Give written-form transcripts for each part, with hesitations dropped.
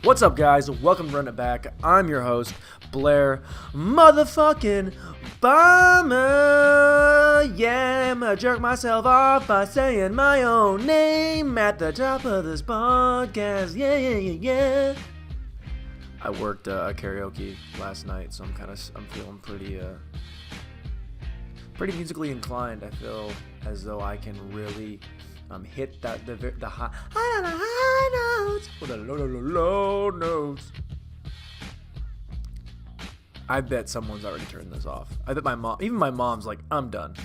What's up, guys? Welcome to Run It Back. I'm your host, Blair motherfucking Bomber. Yeah, I'm gonna jerk myself off by saying my own name at the top of this podcast. Yeah. I worked karaoke last night, so I'm feeling pretty musically inclined. I feel as though I can really hit the high notes or the low notes. I bet someone's already turned this off. I bet even my mom's like, I'm done.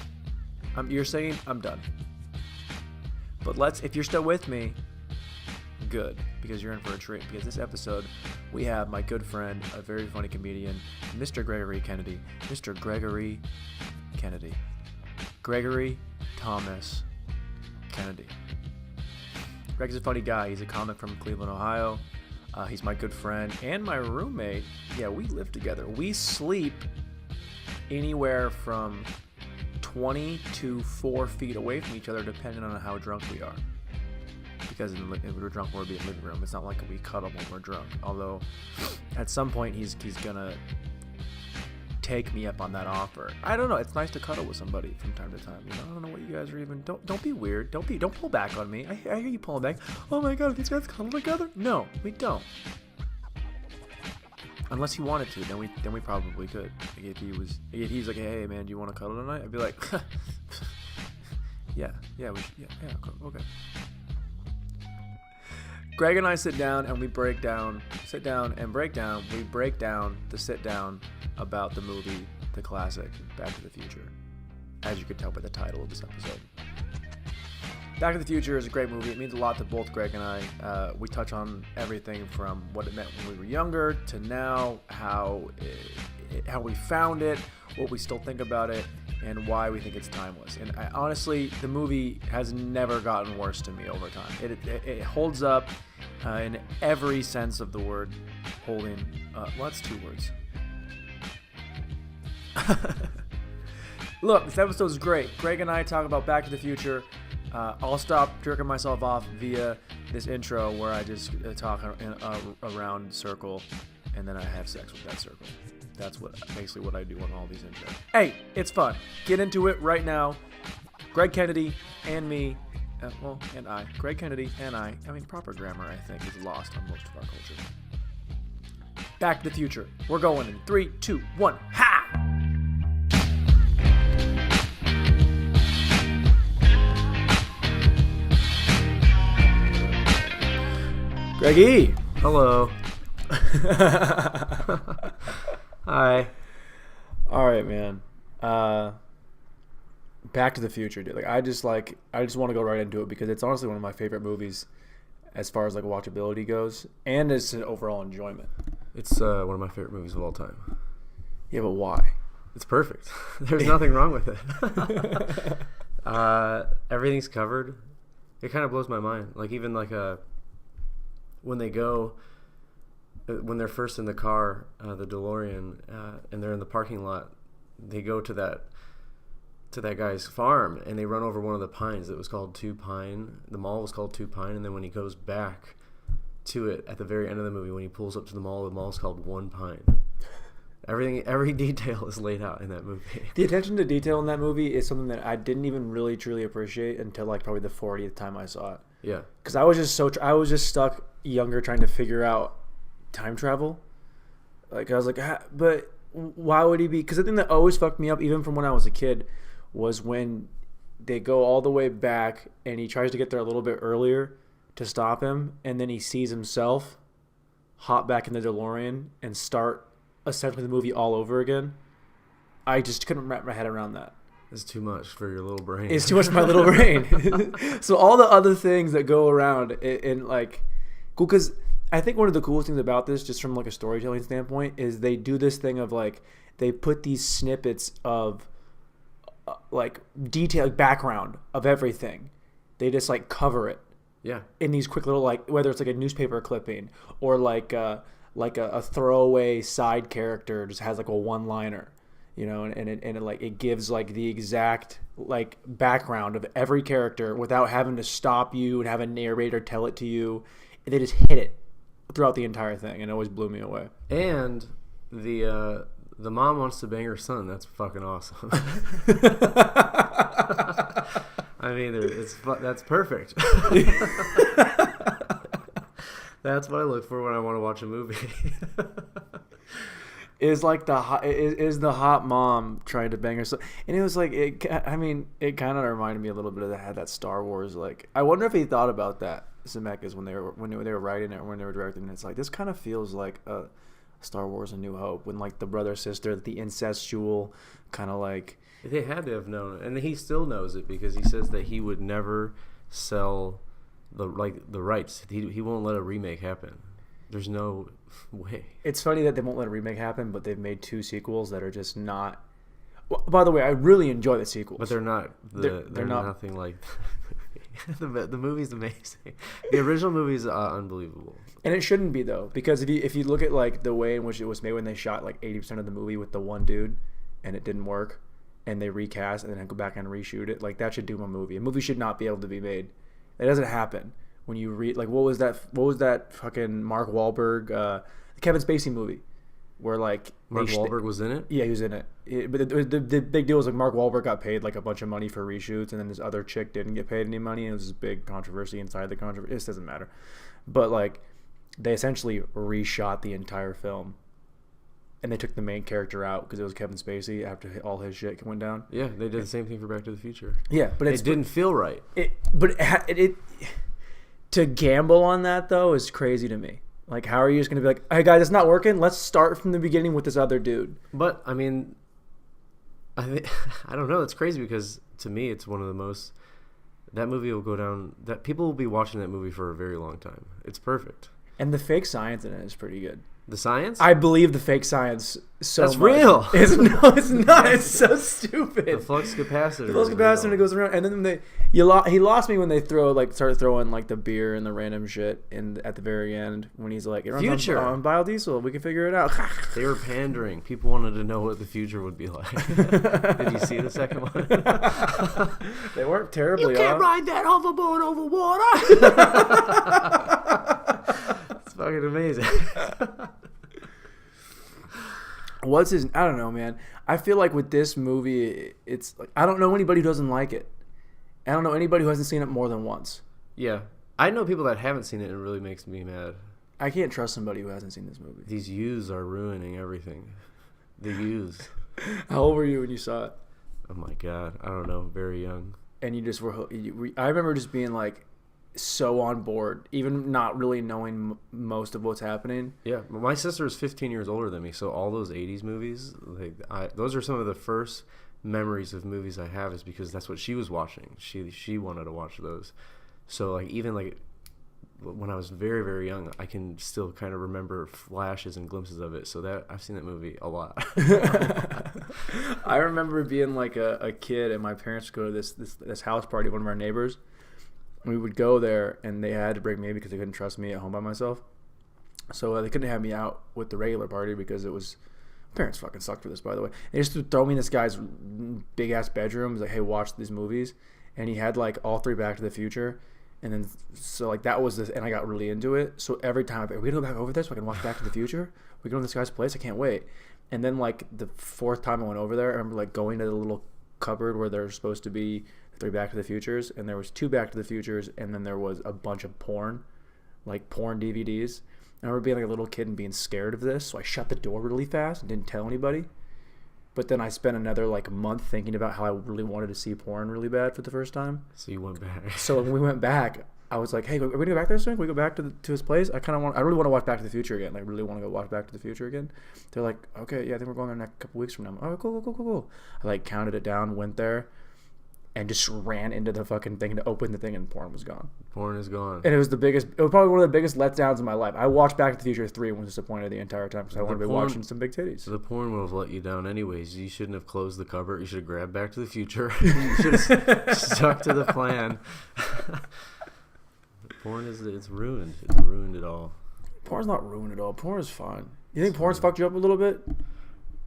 You're saying I'm done. But if you're still with me, good, because you're in for a treat. Because this episode, we have my good friend, a very funny comedian, Mr. Gregory Kennedy. Mr. Gregory Kennedy. Gregory Thomas Kennedy. Greg's a funny guy. He's a comic from Cleveland, Ohio. He's my good friend and my roommate. Yeah, we live together. We sleep anywhere from 20 to 4 feet away from each other, depending on how drunk we are. Because if we're drunk, we'll be in the living room. It's not like we cuddle when we're drunk. Although, at some point, he's gonna take me up on that offer. I don't know. It's nice to cuddle with somebody from time to time. You know, I don't know what you guys are even. Don't be weird. Don't pull back on me. I hear you pulling back. Oh my god, these guys cuddle together? No, we don't. Unless he wanted to, then we probably could. Like if he's like, hey man, do you want to cuddle tonight? I'd be like, yeah, okay. Greg and I sit down and break down the sit down about the movie, the classic, Back to the Future, as you can tell by the title of this episode. Back to the Future is a great movie. It means a lot to both Greg and I. We touch on everything from what it meant when we were younger to now, how we found it, what we still think about it, and why we think it's timeless. And honestly, the movie has never gotten worse to me over time. It holds up in every sense of the word. Holding, well, that's 2 words. Look, this episode is great. Greg and I talk about Back to the Future. I'll stop jerking myself off via this intro where I just talk in a round circle, and then I have sex with that circle. That's basically what I do on all these intros. Hey, it's fun. Get into it right now. Greg Kennedy and me, and I. Greg Kennedy and I mean, proper grammar, I think, is lost on most of our culture. Back to the Future. We're going in 3, 2, 1. Ha! Greggy! Hello. Hi. All right, man. Back to the Future, dude. I just want to go right into it because it's honestly one of my favorite movies as far as watchability goes, and as an overall enjoyment. It's one of my favorite movies of all time. Yeah, but why? It's perfect. There's nothing wrong with it. Everything's covered. It kind of blows my mind. Even when they're first in the car, the DeLorean, and they're in the parking lot, they go to that guy's farm and they run over one of the pines that was called Two Pine. The mall was called Two Pine, and then when he goes back to it at the very end of the movie, when he pulls up to the mall's called One Pine. Every detail is laid out in that movie. The attention to detail in that movie is something that I didn't even really truly appreciate until probably the 40th time I saw it. Yeah. Because I was just stuck younger trying to figure out time travel. I was like, but why would he be? Because the thing that always fucked me up, even from when I was a kid, was when they go all the way back and he tries to get there a little bit earlier to stop him, and then he sees himself hop back in the DeLorean and start essentially the movie all over again. I just couldn't wrap my head around that. It's too much for your little brain. It's too much for my little brain. So all the other things that go around and cool, because I think one of the coolest things about this, just from a storytelling standpoint, is they do this thing of they put these snippets of detailed background of everything. They just cover it. Yeah. In these quick little whether it's a newspaper clipping or a throwaway side character just has a one-liner. you know, and it gives like the exact like background of every character without having to stop you and have a narrator tell it to you. They just hit it throughout the entire thing, and it always blew me away. And the mom wants to bang her son. That's fucking awesome. I mean, that's perfect. That's what I look for when I want to watch a movie. Is like the hot mom trying to bang her son, and it was like it kind of reminded me a little bit of that Star Wars. Like, I wonder if he thought about that, Zemeckis, when they were writing it or when they were directing it. It's like, this kind of feels like a Star Wars: A New Hope, when like the brother sister, the incestual kind of like. They had to have known it, and he still knows it because he says that he would never sell the rights. He won't let a remake happen. There's no way. It's funny that they won't let a remake happen, but they've made 2 sequels that are just not. Well, by the way, I really enjoy the sequels, but they're not. They're not nothing like. The movie's amazing. The original movie's unbelievable. And it shouldn't be, though, because if you look at like the way in which it was made, when they shot like 80% of the movie with the one dude, and it didn't work, and they recast and then go back and reshoot it, like that should doom a movie. A movie should not be able to be made. It doesn't happen. When you read, like, what was that fucking Mark Wahlberg, Kevin Spacey movie, where like Mark Wahlberg was in it? Yeah, he was in it. But the big deal was like Mark Wahlberg got paid like a bunch of money for reshoots, and then this other chick didn't get paid any money, and it was this big controversy inside the controversy. This doesn't matter, but like they essentially reshot the entire film, and they took the main character out because it was Kevin Spacey after all his shit went down. Yeah, they did the same thing for Back to the Future. Yeah, but it didn't feel right. It to gamble on that, though, is crazy to me. Like, how are you just going to be like, hey, guys, it's not working. Let's start from the beginning with this other dude. But, I mean, I don't know. It's crazy because, to me, it's one of the most... That movie will go down... That people will be watching that movie for a very long time. It's perfect. And the fake science in it is pretty good. The science? I believe the fake science so That's much. real. It's not. It's so stupid. The flux capacitor. The flux capacitor goes around, and then he lost me when they started throwing like the beer and the random shit at the very end when he's like, it runs future on biodiesel. We can figure it out. They were pandering. People wanted to know what the future would be like. Did you see the second one? They weren't terribly. You can't ride that hoverboard over water. It's fucking amazing. I don't know, man. I feel like with this movie, it's like, I don't know anybody who doesn't like it. I don't know anybody who hasn't seen it more than once. Yeah. I know people that haven't seen it, and it really makes me mad. I can't trust somebody who hasn't seen this movie. These youths are ruining everything. The youths. How old were you when you saw it? Oh my God. I don't know. Very young. And you just were... I remember just being like so on board, even not really knowing most of what's happening. Yeah, my sister is 15 years older than me, so all those 80s movies, those are some of the first memories of movies I have, is because that's what she was watching. She wanted to watch those. So like even like when I was very, very young, I can still kind of remember flashes and glimpses of it. So that I've seen that movie a lot. I remember being like a kid, and my parents would go to this house party of one of our neighbors. We would go there, and they had to bring me because they couldn't trust me at home by myself. So they couldn't have me out with the regular party because it was... Parents fucking sucked for this, by the way. They just would throw me in this guy's big-ass bedroom. It was like, hey, watch these movies. And he had, like, all 3 Back to the Future. And then, so, like, that was this... And I got really into it. So every time, are we going to go back over there so I can watch Back to the Future? We go to this guy's place? I can't wait. And then, like, the 4th time I went over there, I remember, like, going to the little cupboard where there's supposed to be 3 Back to the Futures, and there was 2 Back to the Futures, and then there was a bunch of porn, like porn DVDs. And I remember being like a little kid and being scared of this, so I shut the door really fast and didn't tell anybody. But then I spent another like month thinking about how I really wanted to see porn really bad for the first time. So you went back. So when we went back, I was like, hey, are we gonna go back there soon? Can we go back to his place? I really want to watch Back to the Future again. Like, really want to go watch Back to the Future again. They're like, okay, yeah, I think we're going there in a couple weeks from now. Oh, cool. I like counted it down, went there, and just ran into the fucking thing to open the thing, and porn was gone. Porn is gone. And it was probably one of the biggest letdowns in my life. I watched Back to the Future 3 and was disappointed the entire time because I wanted to be watching some big titties. The porn would have let you down anyways. You shouldn't have closed the cupboard. You should have grabbed Back to the Future. You should have stuck to the plan. Porn it's ruined. It's ruined it all. Porn's not ruined at all. Porn is fun. You think porn's fucked you up a little bit?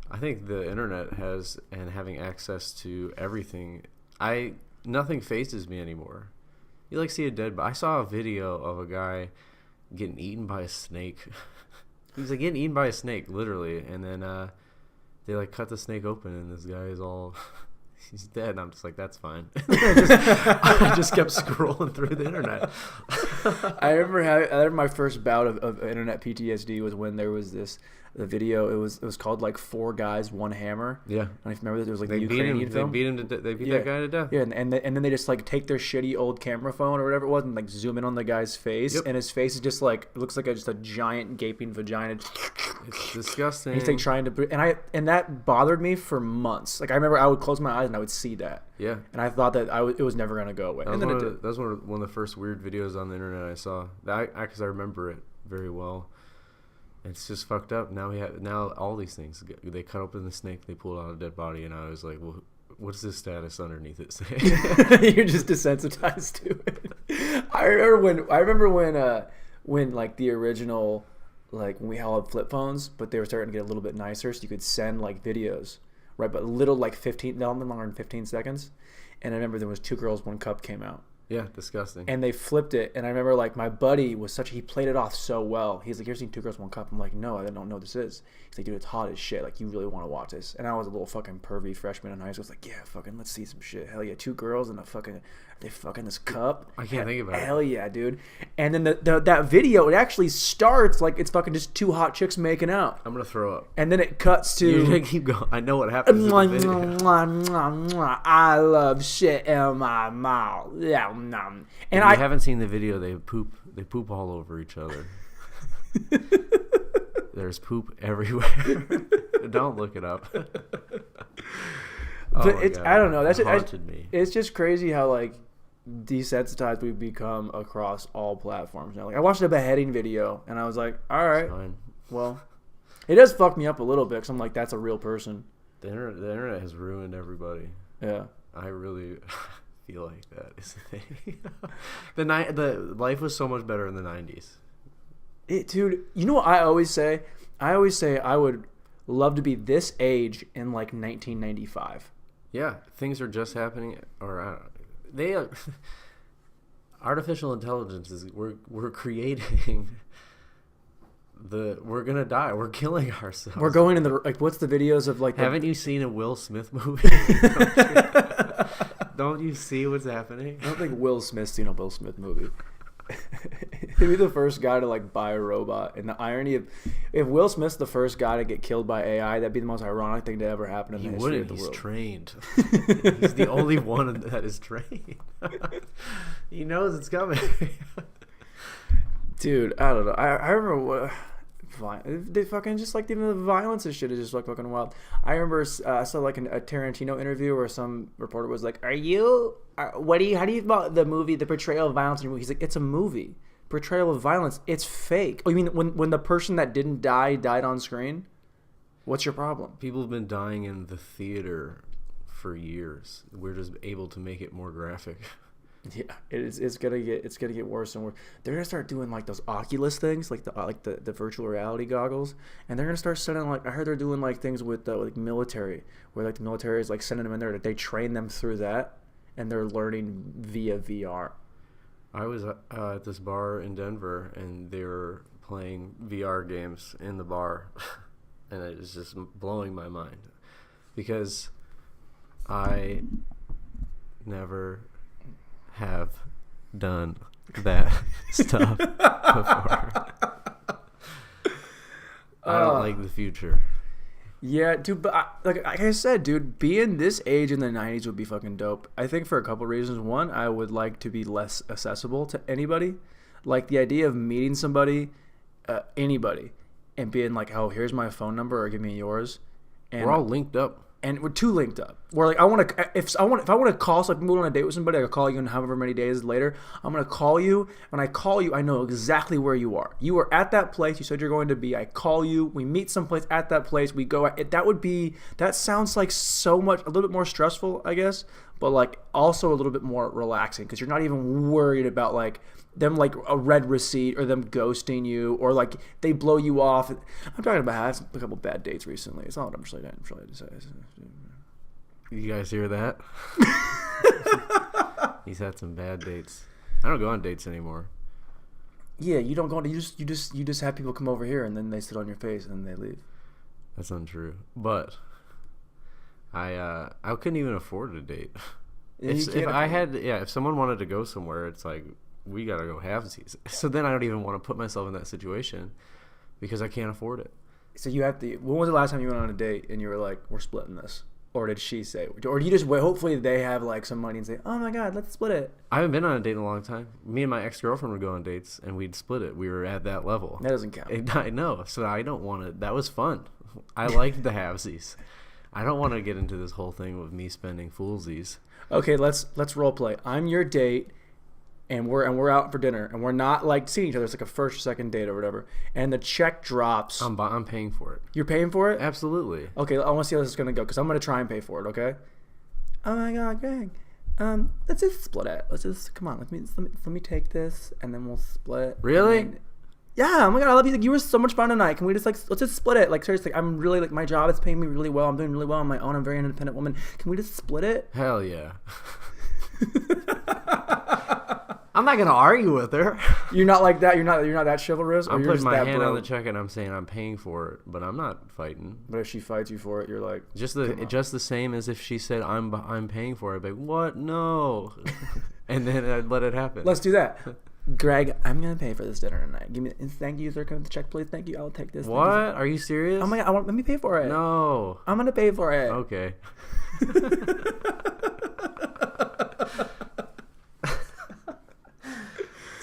I think the internet has, and having access to everything, nothing phases me anymore. You like see a dead body. I saw a video of a guy getting eaten by a snake. He's like getting eaten by a snake, literally, and then they like cut the snake open, and this guy is all he's dead. And I'm just like, that's fine. I just kept scrolling through the internet. I remember my first bout of internet PTSD was when there was the video. It was called like Four Guys, One Hammer. Yeah, I don't know if you remember that. There was like they the beat Ukrainian him. film. They beat him. They beat that guy to death. Yeah, and then they just like take their shitty old camera phone or whatever it was and like zoom in on the guy's face, and his face is just like it looks like just a giant gaping vagina. It's disgusting. And he's like trying to, and that bothered me for months. Like I remember I would close my eyes and I would see that. Yeah, and I thought that it was never gonna go away. And then it did. That was one of the first weird videos on the internet I saw. Because I remember it very well. It's just fucked up. Now all these things. They cut open the snake, they pulled out a dead body, and I was like, well, what's the status underneath it say? You're just desensitized to it. I remember when like the original, like when we all had flip phones, but they were starting to get a little bit nicer, so you could send like videos, right? But little like 15, no longer than 15 seconds. And I remember there was Two Girls, One Cup came out. Yeah, disgusting. And they flipped it, and I remember like my buddy he played it off so well. He's like, "You ever seen Two Girls, One Cup?" I'm like, "No, I don't know what this is." He's like, "Dude, it's hot as shit. Like, you really want to watch this?" And I was a little fucking pervy freshman in high school. I was like, "Yeah, fucking, let's see some shit. Hell yeah, two girls and they fucking this cup." I can't think about it. Hell yeah, dude. And then that video, it actually starts like it's fucking just two hot chicks making out. I'm gonna throw up. And then it cuts to. You're gonna keep going. I know what happens. In the video. I love shit in my mouth. Yeah, nom. And if you haven't seen the video, they poop all over each other. There's poop everywhere. Don't look it up. But it's God. I don't know. That's it haunted me. It's just crazy how like desensitized we've become across all platforms now. Like I watched a beheading video and I was like, all right, well, it does fuck me up a little bit because I'm like, that's a real person. The internet has ruined everybody. Yeah, I really feel like that is the thing. The life was so much better in the 90s. Dude, you know what I always say? I would love to be this age in like 1995. Yeah, things are just happening, or they are. Artificial intelligence is we're creating. We're gonna die. We're killing ourselves. We're going in the like. What's the videos of like? Haven't you seen a Will Smith movie? Don't you see what's happening? I don't think Will Smith's seen a Will Smith movie. He'd be the first guy to like buy a robot, and the irony of if Will Smith's the first guy to get killed by AI, that'd be the most ironic thing to ever happen in the history of the world. He's trained. He's the only one that is trained. He knows it's coming. Dude, I don't know. I remember what. They fucking just like even the violence and shit is just like fucking wild. I remember I saw like a Tarantino interview where some reporter was like, how do you about the movie, the portrayal of violence in your movie? He's like, it's a movie. Portrayal of violence, it's fake. Oh, you mean when the person that didn't die died on screen? What's your problem? People have been dying in the theater for years. We're just able to make it more graphic. Yeah, it's gonna get worse and worse. They're gonna start doing like those Oculus things, like the virtual reality goggles, and they're gonna start sending like I heard they're doing like things with like military, where like the military is like sending them in there. They train them through that, and they're learning via VR. I was at this bar in Denver, and they were playing VR games in the bar, and it was just blowing my mind because I never have done that stuff before. I don't like the future. Yeah, dude, but like I said, dude, being this age in the 90s would be fucking dope. I think for a couple reasons. One, I would like to be less accessible to anybody. Like the idea of meeting somebody, anybody, and being like, oh, here's my phone number or give me yours. And we're all linked up. And we're too linked up. We're like, if I want to call, so if I'm going on a date with somebody, I can call you, and however many days later, I'm gonna call you. When I call you, I know exactly where you are. You are at that place you said you're going to be. I call you. We meet someplace at that place. We go. That sounds like so much, a little bit more stressful, I guess, but like also a little bit more relaxing because you're not even worried about like them like a red receipt or them ghosting you or like they blow you off. I'm talking about I had a couple bad dates recently. It's not what I'm really to say. You guys hear that? He's had some bad dates. I don't go on dates anymore. Yeah, you don't go. You just have people come over here and then they sit on your face and then they leave. That's untrue. But I couldn't even afford a date. If someone wanted to go somewhere, it's like we gotta go halvesies. So then I don't even want to put myself in that situation because I can't afford it. So you have to. When was the last time you went on a date and you were like, "We're splitting this," or did she say, or do you just wait? Hopefully they have like some money and say, "Oh my God, let's split it." I haven't been on a date in a long time. Me and my ex-girlfriend would go on dates and we'd split it. We were at that level. That doesn't count. I know. So I don't want to. That was fun. I liked the halvesies. I don't want to get into this whole thing with me spending foolsies. Okay, let's role play. I'm your date, and we're out for dinner, and we're not like seeing each other. It's like a first or second date or whatever. And the check drops. I'm paying for it. You're paying for it? Absolutely. Okay, I want to see how this is gonna go because I'm gonna try and pay for it. Okay. Oh my God, Greg. Let's just split it. Let's just come on. Let me take this, and then we'll split. Really? Yeah. Oh my God, I love you. Like, you were so much fun tonight. Can we just let's just split it? Like seriously, I'm really like my job is paying me really well. I'm doing really well on my own. I'm a very independent woman. Can we just split it? Hell yeah. I'm not gonna argue with her. You're not like that. You're not that chivalrous. I'm you're putting just my that hand bro? on the check and I'm saying I'm paying for it, but I'm not fighting. But if she fights you for it, you're like Just the same as if she said I'm paying for it. I'd be like, what? No. And then I'd let it happen. let's do that. Greg, I'm gonna pay for this dinner tonight. Give me thank you, sir. Can I have the check, please? Thank you. I'll take this. What? Are you serious? Oh my God, let me pay for it. No. I'm gonna pay for it. Okay. That's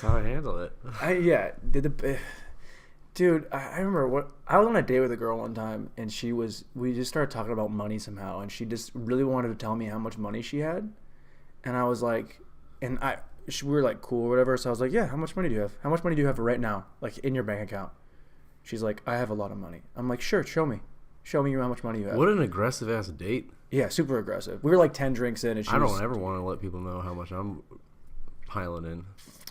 how I handle it. Dude, I remember I was on a date with a girl one time, and we just started talking about money somehow, and she just really wanted to tell me how much money she had, and I was like, we were like cool or whatever, so I was like, yeah, how much money do you have? How much money do you have right now, like in your bank account? She's like, I have a lot of money. I'm like, sure, show me how much money you have. What an aggressive ass date. Yeah, super aggressive. We were like 10 drinks in, and I don't ever want to let people know how much I'm piling in.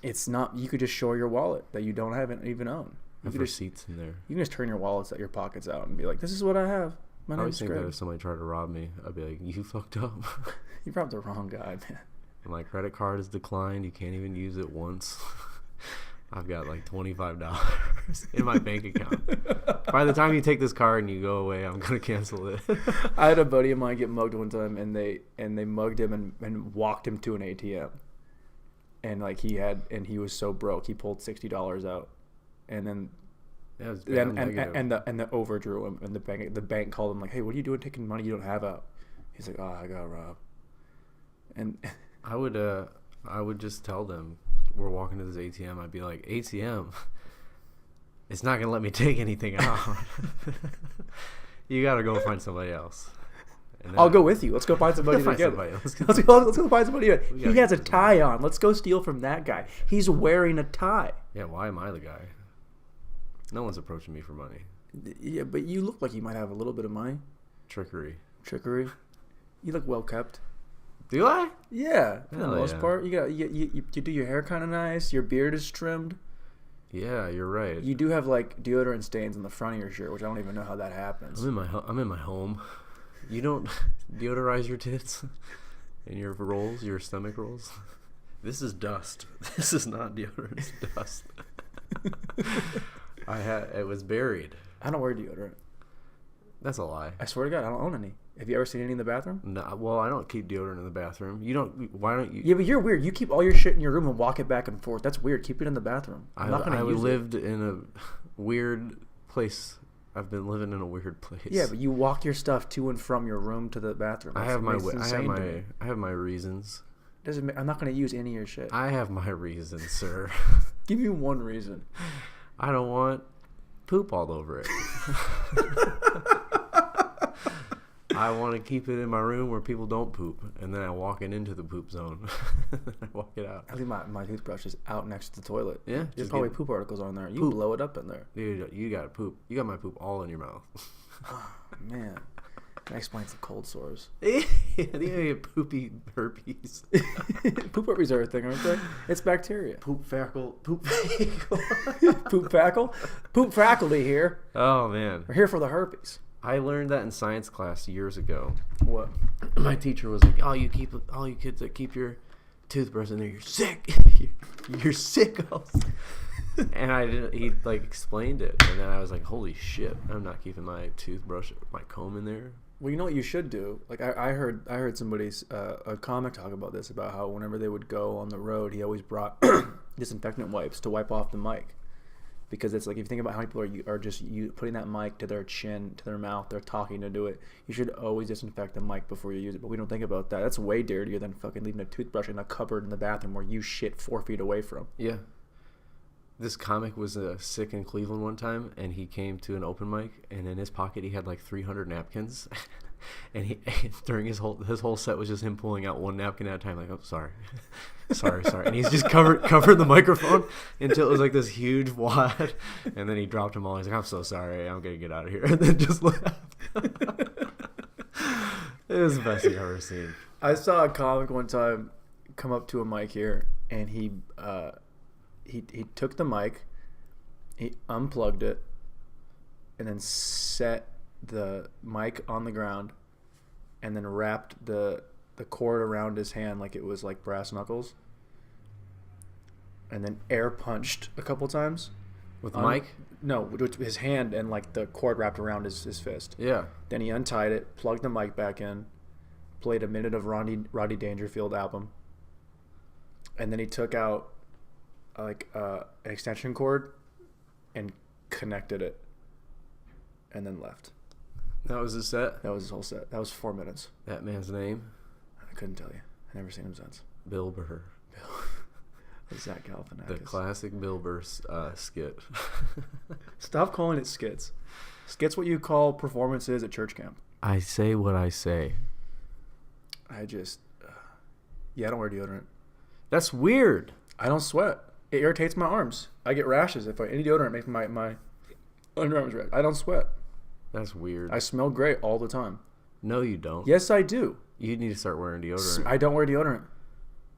It's not. You could just show your wallet that you don't have even own. I have receipts in there. You can just turn your wallets, your pockets out, and be like, "This is what I have." I always think that if somebody tried to rob me, I'd be like, "You fucked up." You robbed the wrong guy, man. My credit card is declined. You can't even use it once. I've got like $25 in my bank account. By the time you take this card and you go away, I'm gonna cancel it. I had a buddy of mine get mugged one time, and they mugged him and walked him to an ATM, and like he was so broke, he pulled $60 out, and then the overdrew him, and the bank called him like, hey, what are you doing taking money you don't have out? He's like, oh, I got robbed. And I would just tell them we're walking to this ATM. I'd be like, ATM, it's not gonna let me take anything out. You gotta go find somebody else. I'll go with you. Let's go find somebody together. Let's go find somebody. He has a tie on. Let's go steal from that guy. He's wearing a tie. Yeah, why am I the guy? No one's approaching me for money. Yeah, but you look like you might have a little bit of money. Trickery. You look well kept. Do I? Yeah, for the most part. You do your hair kind of nice. Your beard is trimmed. Yeah, you're right. You do have like deodorant stains on the front of your shirt, which I don't even know how that happens. I'm in my home. You don't deodorize your tits and your rolls, your stomach rolls. This is dust. This is not deodorant. It's dust. It was buried. I don't wear deodorant. That's a lie. I swear to God, I don't own any. Have you ever seen any in the bathroom? No. Well, I don't keep deodorant in the bathroom. You don't. Why don't you? Yeah, but you're weird. You keep all your shit in your room and walk it back and forth. That's weird. Keep it in the bathroom. I lived in a weird place. I've been living in a weird place. Yeah, but you walk your stuff to and from your room to the bathroom. I have my reasons. I'm not going to use any of your shit. I have my reasons, sir. Give me one reason. I don't want poop all over it. I want to keep it in my room where people don't poop, and then I walk it into the poop zone. I walk it out. I think my toothbrush is out next to the toilet. Yeah, there's probably poop articles on there. You blow it up in there. Dude, you got poop. You got my poop all in your mouth. Oh, man. That explains the cold sores. You get poopy herpes. Poop herpes are a thing, aren't they? It's bacteria. Poop fackle. Poop fackle? Poop faculty here. Oh, man. We're here for the herpes. I learned that in science class years ago. What? My teacher was like, all you kids that keep your toothbrush in there, you're sick. You're sickos. And he like explained it, and then I was like, holy shit, I'm not keeping my toothbrush, my comb in there. Well, you know what you should do? Like I heard somebody's a comic talk about this, about how whenever they would go on the road, he always brought disinfectant wipes to wipe off the mic, because it's like, if you think about how many people are just putting that mic to their chin, to their mouth, they're talking to do it. You should always disinfect the mic before you use it, but we don't think about that. That's way dirtier than fucking leaving a toothbrush in a cupboard in the bathroom where you shit 4 feet away from. Yeah. This comic was sick in Cleveland one time, and he came to an open mic, and in his pocket he had like 300 napkins, and he during his whole set was just him pulling out one napkin at a time, like, oh, sorry, and he's just covered the microphone until it was like this huge wad, and then he dropped them all. He's like, I'm so sorry, I'm gonna get out of here, and then just left. It was the best thing I've ever seen. I saw a comic one time come up to a mic here, and he took the mic, he unplugged it, and then set the mic on the ground, and then wrapped the cord around his hand like it was like brass knuckles, and then air punched a couple times. With the mic? No, with his hand, and like the cord wrapped around his fist. Yeah. Then he untied it, plugged the mic back in, played a minute of Rodney Dangerfield album, and then he took out like an extension cord and connected it, and then left. That was his set? That was his whole set. That was 4 minutes. That man's name? I couldn't tell you. I never seen him since. Bill Burr. Zach Galifianakis. The classic Bill Burr skit. Stop calling it skits. Skits what you call performances at church camp. I say what I say. I just... yeah, I don't wear deodorant. That's weird. I don't sweat. It irritates my arms. I get rashes if any deodorant makes my underarms red. I don't sweat. That's weird. I smell great all the time. No, you don't. Yes, I do. You need to start wearing deodorant. I don't wear deodorant.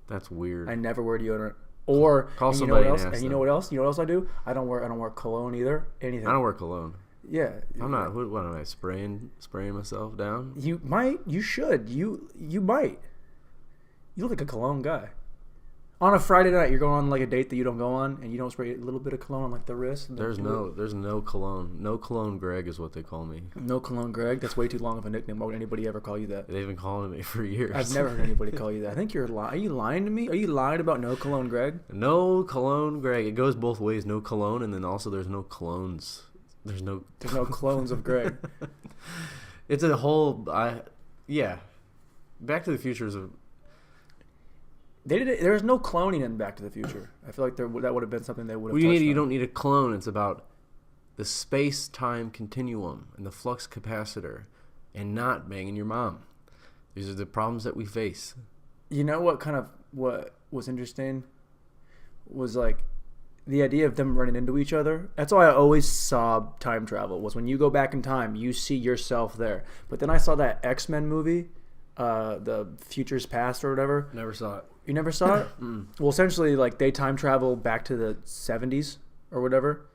That's weird. I never wear deodorant. Or call you somebody know what else? and ask And you know what else? You know what else I do? I don't wear cologne either. Anything. I don't wear cologne. Yeah. I'm not. What am I spraying myself down? You might. You should. You might. You look like a cologne guy. On a Friday night, you're going on like a date that you don't go on, and you don't spray a little bit of cologne on like the wrist. And there's no cologne. No cologne Greg is what they call me. No cologne Greg? That's way too long of a nickname. Why would anybody ever call you that? They've been calling me for years. I've never heard anybody call you that. I think you're lying. Are you lying to me? Are you lying about no cologne Greg? No cologne Greg. It goes both ways. No cologne, and then also there's no clones. There's no clones of Greg. It's a whole. Yeah. Back to the Future is a. They did it. There was no cloning in Back to the Future. I feel like that would have been something they would have. You don't need a clone. It's about the space-time continuum and the flux capacitor, and not banging your mom. These are the problems that we face. You know what was interesting was like the idea of them running into each other. That's why I always saw time travel, was when you go back in time, you see yourself there. But then I saw that X-Men movie, the Future's Past or whatever. Never saw it. You never saw it? Well, essentially, like, they time travel back to the 70s or whatever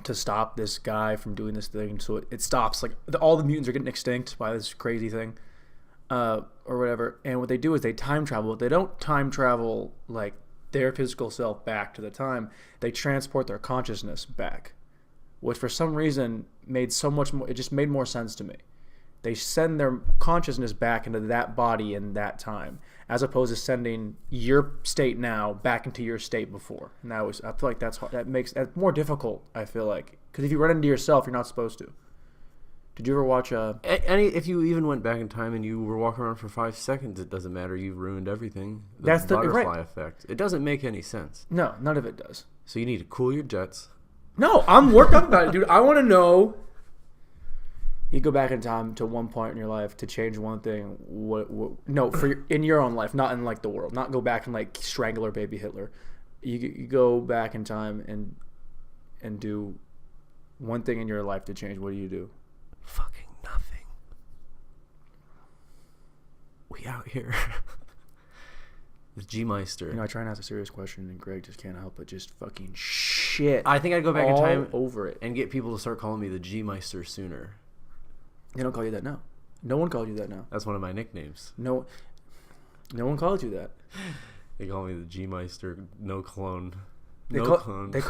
to stop this guy from doing this thing. So it stops. Like, all the mutants are getting extinct by this crazy thing or whatever. And what they do is they time travel. They don't time travel, like, their physical self back to the time. They transport their consciousness back, which for some reason made so much more. It just made more sense to me. They send their consciousness back into that body in that time, as opposed to sending your state now back into your state before. And I feel like that's more difficult. I feel like, because if you run into yourself, you're not supposed to. Did you ever watch if you even went back in time and you were walking around for 5 seconds, it doesn't matter. You've ruined everything. That's the butterfly effect. It doesn't make any sense. No, none of it does. So you need to cool your jets. No, I'm worked up about it, dude. I want to know. You go back in time to one point in your life to change one thing. In your own life, not in like the world. Not go back and like strangle or baby Hitler. You go back in time and do one thing in your life to change. What do you do? Fucking nothing. We out here. The G-Meister. You know, I try and ask a serious question, and Greg just can't help but just fucking shit. I think I'd go back in time over it and get people to start calling me the G-Meister sooner. They don't call you that now. No one called you that now. That's one of my nicknames. No one called you that. They call me the G-Meister, no clone. clone. They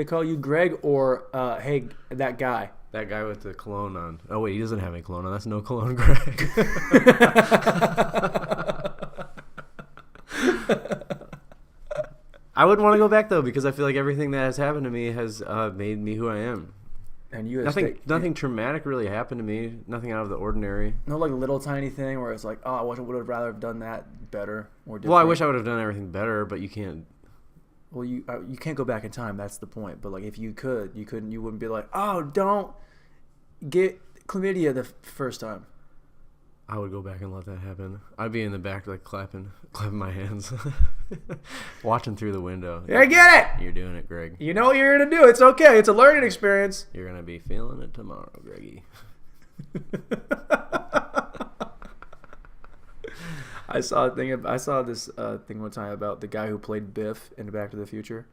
call you Greg or hey, that guy. That guy with the cologne on. Oh wait, he doesn't have any cologne on. That's no cologne, Greg. I wouldn't want to go back though because I feel like everything that has happened to me has made me who I am. And you nothing traumatic really happened to me. Nothing out of the ordinary. No, like a little tiny thing where it's like, oh, I would have rather have done that better or different. Well, I wish I would have done everything better, but you can't. Well, you can't go back in time. That's the point. But like, if you could, you wouldn't be like, oh, don't get chlamydia the first time. I would go back and let that happen. I'd be in the back like clapping my hands, watching through the window. I get it. You're doing it, Greg. You know what you're gonna do. It's okay. It's a learning experience. You're gonna be feeling it tomorrow, Greggy. I saw this thing one time about the guy who played Biff in Back to the Future,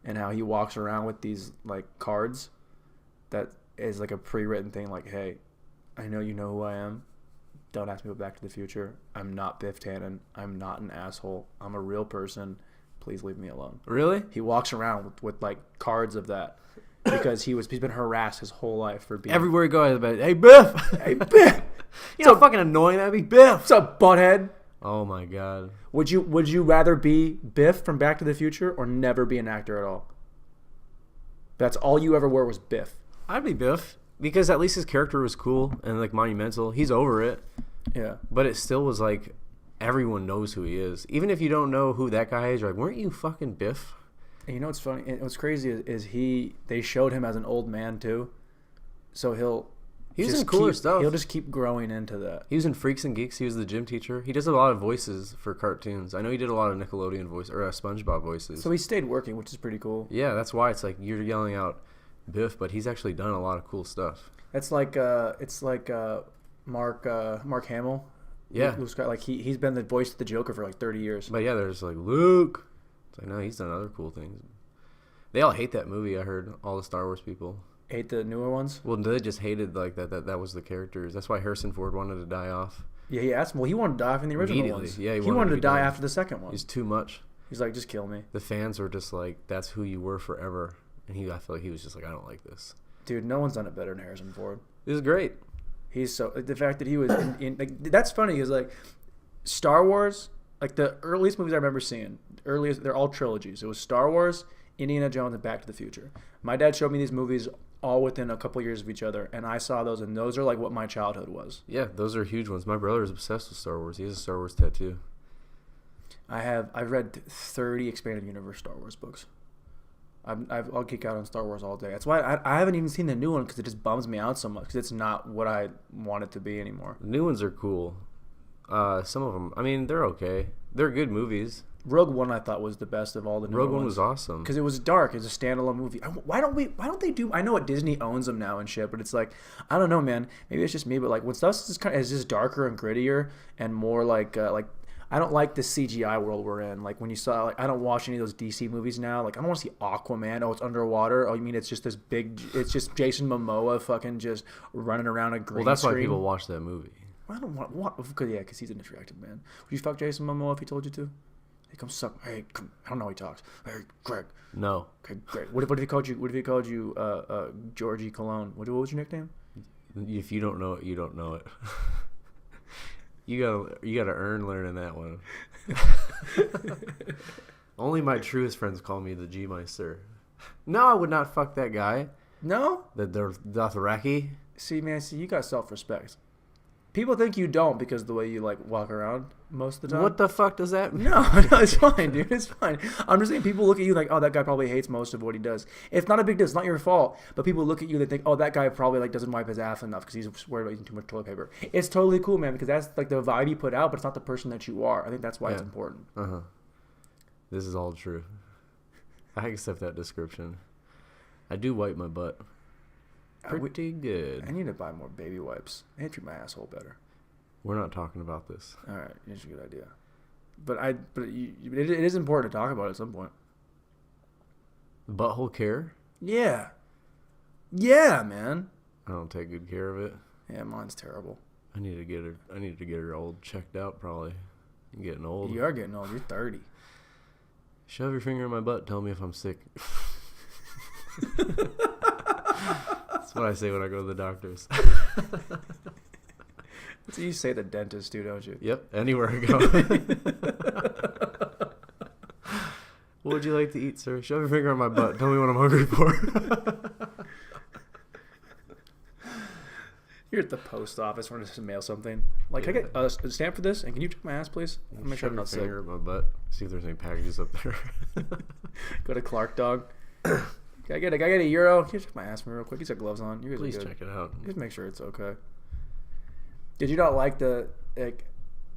and how he walks around with these like cards that is like a pre-written thing, like, "Hey, I know you know who I am. Don't ask me about Back to the Future. I'm not Biff Tannen. I'm not an asshole. I'm a real person. Please leave me alone." Really? He walks around with like cards of that because he's been harassed his whole life for being everywhere he goes. About, hey Biff, hey Biff. You know how fucking annoying that'd be, Biff. What's up, butthead? Oh my god. Would you rather be Biff from Back to the Future or never be an actor at all? That's all you ever were was Biff. I'd be Biff because at least his character was cool and like monumental. He's over it. Yeah. But it still was like everyone knows who he is. Even if you don't know who that guy is, you're like, weren't you fucking Biff? And you know what's funny? And what's crazy is they showed him as an old man too. So he was in cooler stuff. He'll just keep growing into that. He was in Freaks and Geeks. He was the gym teacher. He does a lot of voices for cartoons. I know he did a lot of Nickelodeon voice or SpongeBob voices. So he stayed working, which is pretty cool. Yeah, that's why it's like you're yelling out Biff, but he's actually done a lot of cool stuff. It's like Mark Hamill. Yeah, Luke Scott, like he's been the voice of the Joker for like 30 years. But yeah, there's like Luke. It's like no, he's done other cool things. They all hate that movie. I heard all the Star Wars people hate the newer ones. Well, they just hated like that was the characters. That's why Harrison Ford wanted to die off. Yeah, he asked. Well, he wanted to die off in the original ones. Yeah, he wanted to die after the second one. He's too much. He's like, just kill me. The fans were just like, that's who you were forever, and I feel like he was just like, I don't like this. Dude, no one's done it better than Harrison Ford. It was great. He's so the fact that he was in like, that's funny is like Star Wars, like the earliest movies I remember seeing, they're all trilogies. It was Star Wars, Indiana Jones, and Back to the Future. My dad showed me these movies all within a couple years of each other, and I saw those, and those are like what my childhood was. Yeah, those are huge ones. My brother is obsessed with Star Wars. He has a Star Wars tattoo. I've read 30 expanded universe Star Wars books. I'll geek out on Star Wars all day. That's why I haven't even seen the new one because it just bums me out so much because it's not what I want it to be anymore. The new ones are cool. Some of them, I mean, they're okay. They're good movies. Rogue One I thought was the best of all the new ones. Rogue One was awesome because it was dark. It's a standalone movie. Why don't they do? I know what Disney owns them now and shit, but it's like I don't know, man. Maybe it's just me, but like when stuff is just darker and grittier and more like I don't like the CGI world we're in. Like when you saw, like I don't watch any of those DC movies now. Like I don't want to see Aquaman. Oh, it's underwater. Oh, you mean it's just this big? It's just Jason Momoa fucking just running around a green screen. Well, that's why people watch that movie. I don't want what? Because he's an attractive man. Would you fuck Jason Momoa if he told you to? Hey, come suck. Hey, come. I don't know how he talks. Hey, Greg. No. Okay, great. What if he called you? What if he called you Georgie Cologne? What was your nickname? If you don't know it, you don't know it. You gotta earn learning that one. Only my truest friends call me the G-Meister. No, I would not fuck that guy. No? The Dothraki. See, man, you got self-respect. People think you don't because of the way you like walk around most of the time. What the fuck does that mean? No, it's fine, dude. It's fine. I'm just saying people look at you like, oh, that guy probably hates most of what he does. It's not a big deal. It's not your fault. But people look at you and think, oh, that guy probably like doesn't wipe his ass enough because he's worried about eating too much toilet paper. It's totally cool, man, because that's like the vibe you put out, but it's not the person that you are. I think that's why it's important. Uh-huh. This is all true. I accept that description. I do wipe my butt. Pretty good. I need to buy more baby wipes. I need to treat my asshole better. We're not talking about this. All right, it's a good idea. But it is important to talk about it at some point. Butthole care? Yeah. Yeah, man. I don't take good care of it. Yeah, mine's terrible. I need to get her old checked out. Probably. I'm getting old. You are getting old. You're 30. Shove your finger in my butt. Tell me if I'm sick. That's what I say when I go to the doctors. That's what you say to the dentist too, don't you? Yep, anywhere I go. What would you like to eat, sir? Shove your finger on my butt. Tell me what I'm hungry for. You're at the post office wanting to mail something. Like, can I get a stamp for this? And can you check my ass, please? I'll make sure I'm not sick. Finger in my butt. See if there's any packages up there. Go to Clark Dog. Can I get a euro? Can you check my ass for me real quick? He's got gloves on. You guys Please are good. check it out. Just make sure it's okay. Did you not like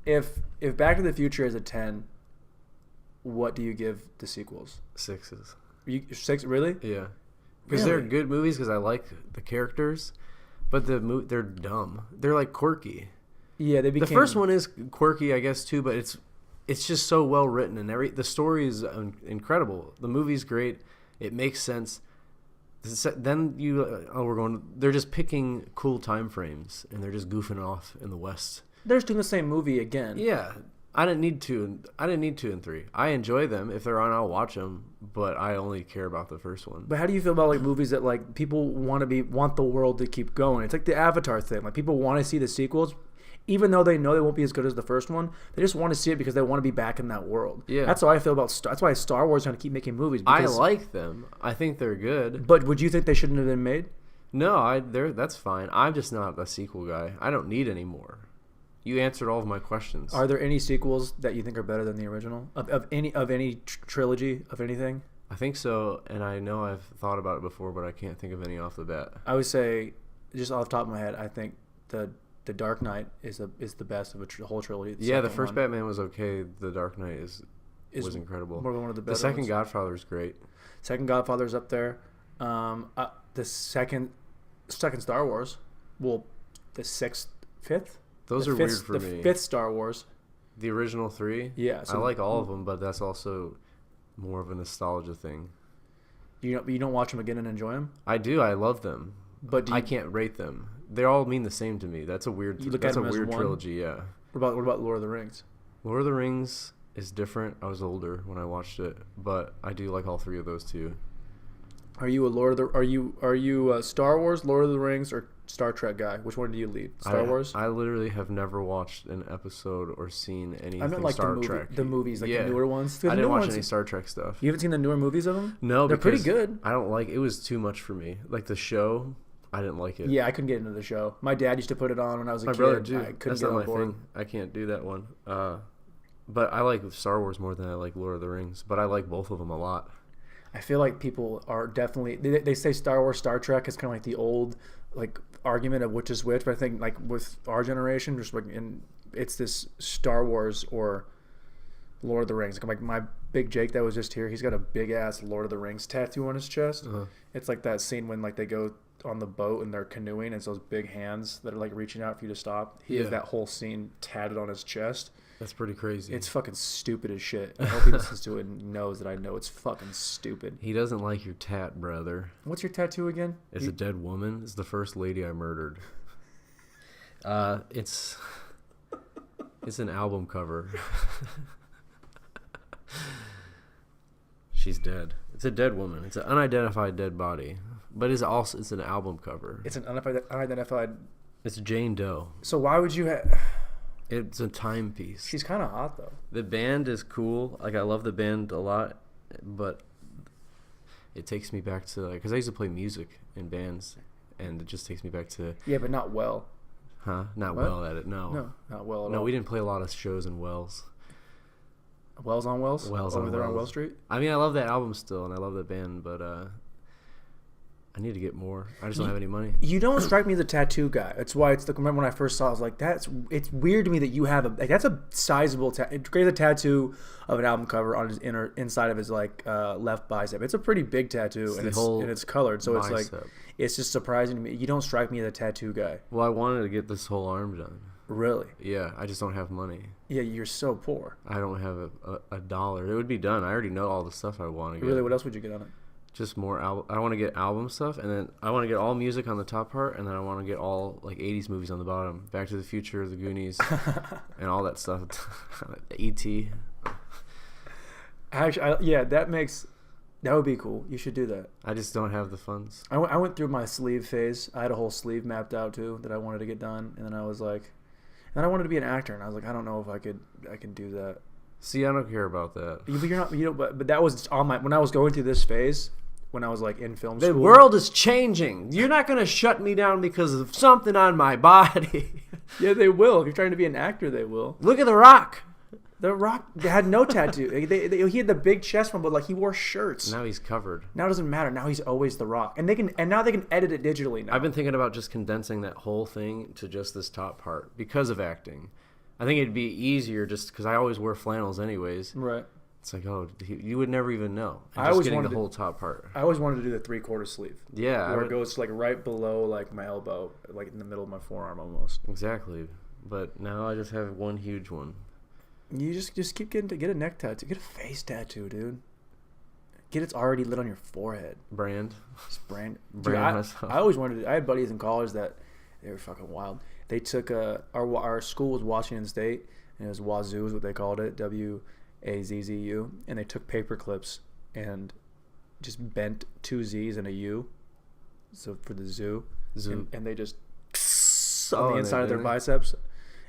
if Back to the Future is a 10, what do you give the sequels? 6s. 6, really? Yeah. Because they're good movies because I like the characters, but they're dumb. They're like quirky. Yeah, they became... The first one is quirky, I guess, too, but it's just so well written and the story is incredible. The movie's great. It makes sense. Then they're just picking cool time frames and they're just goofing off in the West. They're just doing the same movie again. Yeah. I didn't need 2 and 3. I enjoy them. If they're on, I'll watch them, but I only care about the first one. But how do you feel about like movies that like people want the world to keep going? It's like the Avatar thing. Like people want to see the sequels, even though they know they won't be as good as the first one. They just want to see it because they want to be back in that world. Yeah, that's how I feel about That's why Star Wars is going to keep making movies. I like them. I think they're good. But would you think they shouldn't have been made? No, that's fine. I'm just not a sequel guy. I don't need any more. You answered all of my questions. Are there any sequels that you think are better than the original of any trilogy of anything? I think so, and I know I've thought about it before, but I can't think of any off the bat. I would say, just off the top of my head, I think the Dark Knight is the best of the whole trilogy. The first Batman was okay. The Dark Knight was incredible. More than one of the better. The second ones. Godfather is great. Second Godfather's up there. The second Star Wars. Well, the fifth. Those are weird for me. The fifth Star Wars. The original 3? Yeah. So I like all of them, but that's also more of a nostalgia thing. You don't watch them again and enjoy them? I do. I love them. But I can't rate them. They all mean the same to me. That's a weird trilogy, yeah. What about Lord of the Rings? Lord of the Rings is different. I was older when I watched it, but I do like all 3 of those too. Are you a Star Wars, Lord of the Rings, or Star Trek guy? Which one do you lead? Star Wars? I literally have never watched an episode or seen anything I meant like Star Trek. The movies, like the newer ones. I didn't watch any Star Trek stuff. You haven't seen the newer movies of them? No, they're pretty good. I don't like it. Was too much for me. Like the show, I didn't like it. Yeah, I couldn't get into the show. My dad used to put it on when I was a kid. My brother too. I couldn't That's get not on my board. thing. I can't do that one. But I like Star Wars more than I like Lord of the Rings. But I like both of them a lot. I feel like people are definitely they say Star Wars, Star Trek is kind of like the old like argument of which is which. But I think like with our generation, just like it's this Star Wars or Lord of the Rings. Like my big Jake that was just here, he's got a big ass Lord of the Rings tattoo on his chest. Uh-huh. It's like that scene when like they go on the boat and they're canoeing, and it's those big hands that are like reaching out for you to stop. He has that whole scene tatted on his chest. That's pretty crazy. It's fucking stupid as shit. I hope he listens to it and knows that I know it's fucking stupid. He doesn't like your tat, brother. What's your tattoo again? It's a dead woman. It's the first lady I murdered. It's an album cover. She's dead. It's a dead woman. It's an unidentified dead body. But it's an album cover. It's an unidentified... It's Jane Doe. So why would you It's a timepiece. She's kind of hot, though. The band is cool. Like, I love the band a lot, but it takes me back to, like, because I used to play music in bands, and it just takes me back to... Yeah, but not well. Huh? Not well at it, no. No, not well at all. No, we didn't play a lot of shows in Wells. Wells on Wells? Over there on Wells Street? I mean, I love that album still, and I love that band, but I need to get more. I just don't have any money. You don't strike me as a tattoo guy. That's why it's like, remember when I first saw it, I was like, it's weird to me that you have that's a sizable tattoo. It creates a tattoo of an album cover on his inside of his like left bicep. It's a pretty big tattoo, and it's colored, so bicep. It's like it's just surprising to me. You don't strike me as a tattoo guy. Well, I wanted to get this whole arm done. Really? Yeah, I just don't have money. Yeah, you're so poor. I don't have a dollar. It would be done. I already know all the stuff I want to get. Really? What else would you get on it? Just more I want to get album stuff, and then I want to get all music on the top part, and then I want to get all like 80s movies on the bottom. Back to the Future, The Goonies, and all that stuff. E.T. Yeah, that would be cool. You should do that. I just don't have the funds. I went through my sleeve phase. I had a whole sleeve mapped out too that I wanted to get done, and then I was like, and I wanted to be an actor, and I was like, I don't know if I can do that. See, I don't care about that. But you're not, but that was on my when I was going through this phase. When I was like in film school. The world is changing. You're not going to shut me down because of something on my body. Yeah, they will. If you're trying to be an actor, they will. Look at The Rock. The Rock had no tattoo. He had the big chest one, but like he wore shirts. Now he's covered. Now it doesn't matter. Now he's always The Rock, and now they can edit it digitally. Now I've been thinking about just condensing that whole thing to just this top part because of acting. I think it'd be easier just because I always wear flannels anyways. Right. It's like, oh, you would never even know. And I just always getting wanted the whole top part. I always wanted to do the 3/4 sleeve. Yeah, where it goes like right below like my elbow, like in the middle of my forearm almost. Exactly, but now I just have one huge one. You just keep get a neck tattoo, get a face tattoo, dude. It's already lit on your forehead. Brand. Just brand. Myself. I always wanted to. I had buddies in college that they were fucking wild. They took our school was Washington State, and it was Wazoo is what they called it, WAZZU, and they took paper clips and just bent 2 Z's and a U, so for the zoo, and they just on the inside of their biceps,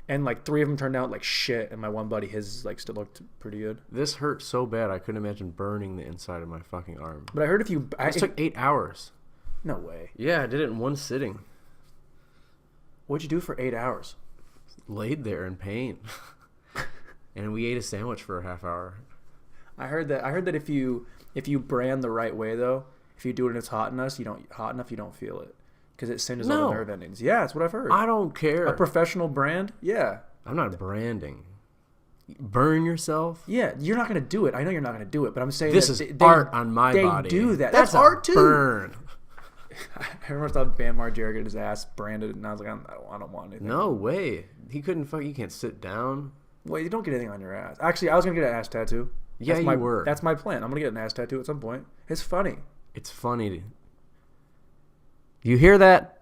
and like 3 of them turned out like shit, and my one buddy, his like still looked pretty good. This hurt so bad I couldn't imagine burning the inside of my fucking arm. But I heard It took 8 hours. No way. Yeah, I did it in one sitting. What'd you do for 8 hours? Laid there in pain. And we ate a sandwich for a half hour. I heard that if you brand the right way though, if you do it and it's hot enough, you don't feel it because it singes all the nerve endings. Yeah, that's what I've heard. I don't care. A professional brand? Yeah. I'm not branding. Burn yourself? Yeah, you're not gonna do it. I know you're not gonna do it, but I'm saying this is art on my body. They do that. That's art too. Burn. I remember I thought Bam Margera got his ass branded, and I was like, I don't want anything. No way. He couldn't. You can't sit down. Well, you don't get anything on your ass. Actually, I was gonna get an ass tattoo. Yeah, you were. That's my plan. I'm gonna get an ass tattoo at some point. It's funny. It's funny. You hear that?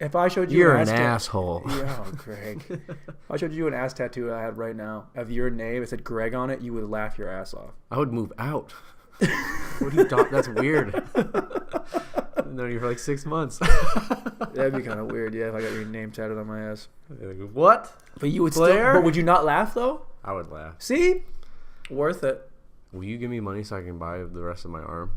If I showed you, you're an asshole. Yeah, Greg. If I showed you an ass tattoo I had right now of your name, it said Greg on it, you would laugh your ass off. I would move out. What do you thought? That's weird. I've known you for like 6 months. That'd be kind of weird, yeah, if I got your name tatted on my ass. What? But you would Blair? but would you not laugh though? I would laugh. See? Worth it. Will you give me money so I can buy the rest of my arm?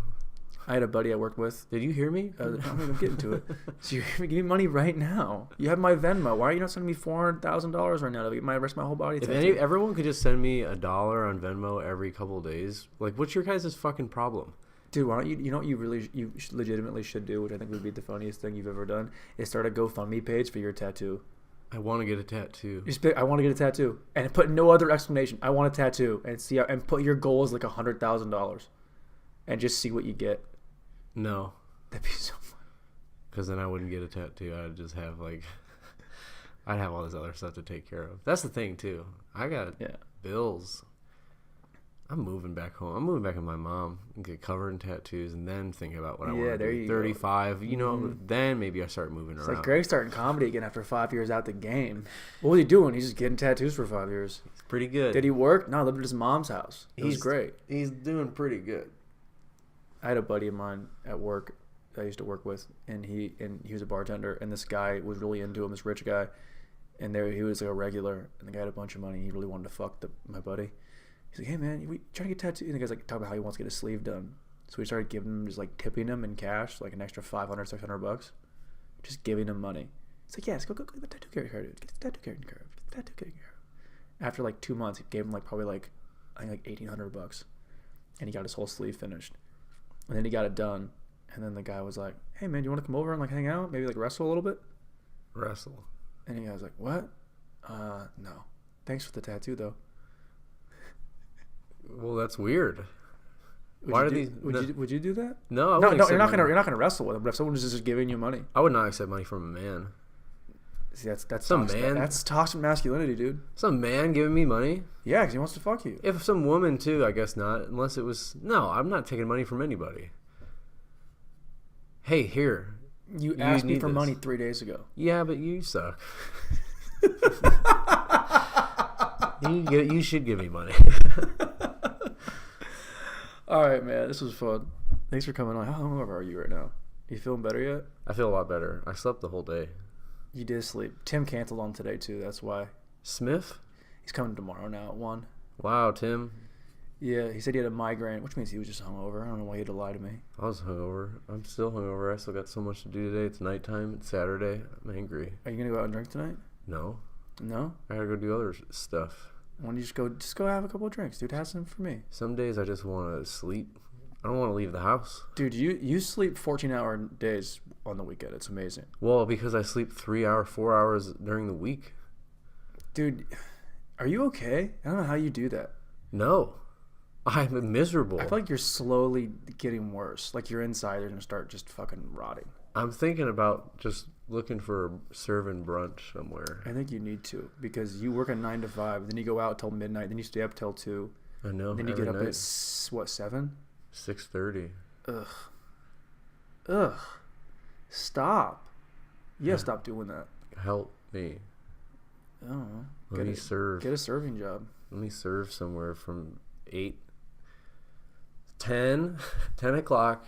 I had a buddy I worked with. Did you hear me? I'm getting to it. So give me money right now. You have my Venmo. Why are you not sending me $400,000 right now to get my rest of my whole body? If everyone could just send me $1 on Venmo every couple of days, like, what's your guys' fucking problem? Dude, why don't you? You know what you legitimately should do, which I think would be the funniest thing you've ever done, is start a GoFundMe page for your tattoo. I want to get a tattoo. I want to get a tattoo, and put no other explanation. I want a tattoo, and put your goal as like $100,000, and just see what you get. No. That'd be so fun. Because then I wouldn't get a tattoo. I'd just have I'd have all this other stuff to take care of. That's the thing too. I got bills. I'm moving back home. I'm moving back with my mom and get covered in tattoos, and then think about what I want to do. 35, go. You know, then maybe I start moving around. Like Greg's starting comedy again after 5 years out the game. What was he doing? He's just getting tattoos for 5 years. It's pretty good. Did he work? No, he lived at his mom's house. It was great. He's doing pretty good. I had a buddy of mine at work that I used to work with, and he was a bartender, and this guy was really into him, this rich guy, and he was like a regular, and the guy had a bunch of money. He really wanted to fuck my buddy. He's like, hey man, we trying to get tattooed. And the guy's like talking about how he wants to get his sleeve done. So we started giving him, just like tipping him in cash, like an extra $500-$600, just giving him money. It's like, yes, go get the tattoo card, dude. Get the tattoo card. Get the tattoo card. After like 2 months, he gave him probably I think $1,800, and he got his whole sleeve finished. And then he got it done, and then the guy was like, hey man, you want to come over and hang out, maybe wrestle a little bit? Wrestle. And the guy was like, what? No. Thanks for the tattoo though. Well, that's weird. Would you do that? No, no, you're not gonna wrestle with him. But if someone is just giving you money, I would not accept money from a man. See, that's some toxic, man. That's toxic masculinity, dude. Some man giving me money? Yeah, because he wants to fuck you. If some woman too, I guess not. Unless it was I'm not taking money from anybody. Hey, here. You asked me for money 3 days ago. Yeah, but you suck. You should give me money. All right, man. This was fun. Thanks for coming on. How hungover are you right now? You feeling better yet? I feel a lot better. I slept the whole day. You did sleep. Tim canceled on today too. That's why. Smith? He's coming tomorrow now at 1. Wow, Tim. Yeah, he said he had a migraine, which means he was just hungover. I don't know why he had to lie to me. I was hungover. I'm still hungover. I still got so much to do today. It's nighttime. It's Saturday. I'm angry. Are you gonna go out and drink tonight? No. No. I gotta go do other stuff. Why don't you just go have a couple of drinks, dude? Have some for me. Some days I just want to sleep. I don't want to leave the house. Dude, you sleep 14-hour days on the weekend. It's amazing. Well, because I sleep 4 hours during the week. Dude, are you okay? I don't know how you do that. No. I'm miserable. I feel like you're slowly getting worse. Like your insides are gonna start just fucking rotting. I'm thinking about just looking for serving brunch somewhere. I think you need to because you work at 9 to 5, then you go out till midnight, then you stay up till 2. I know. Then you get up night. at 7? 6:30. Ugh. Stop. You gotta stop doing that. Help me. I don't know. Let me serve. Get a serving job. Let me serve somewhere from 10 o'clock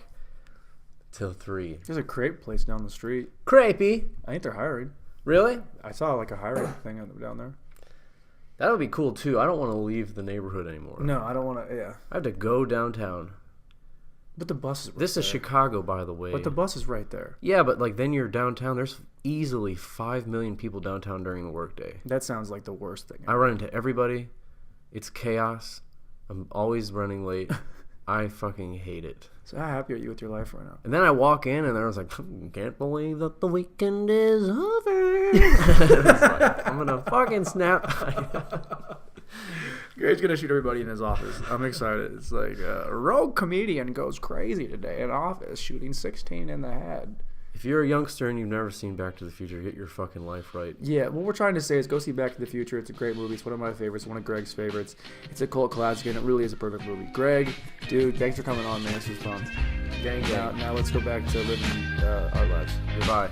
till 3. There's a crepe place down the street. Crepey. I think they're hiring. Really? I saw like a hiring thing down there. That would be cool too. I don't want to leave the neighborhood anymore. No, I don't want to. Yeah. I have to go downtown. But the bus is right This there. is Chicago, by the way. But the bus is right there. Yeah, but like then you're downtown. There's easily 5 million people downtown during the workday. That sounds like the worst thing. I run into everybody. It's chaos. I'm always running late. I fucking hate it. So how happy are you with your life right now? And then I walk in and I was like, can't believe that the weekend is over. It's like, I'm gonna fucking snap. Greg's gonna shoot everybody in his office. I'm excited. It's like a rogue comedian goes crazy today in office, shooting 16 in the head. If you're a youngster and you've never seen Back to the Future, get your fucking life right. Yeah, what we're trying to say is go see Back to the Future. It's a great movie. It's one of my favorites, one of Greg's favorites. It's a cult classic, and it really is a perfect movie. Greg, dude, thanks for coming on, man. This was fun. Gang, gang. Now let's go back to living our lives. Goodbye.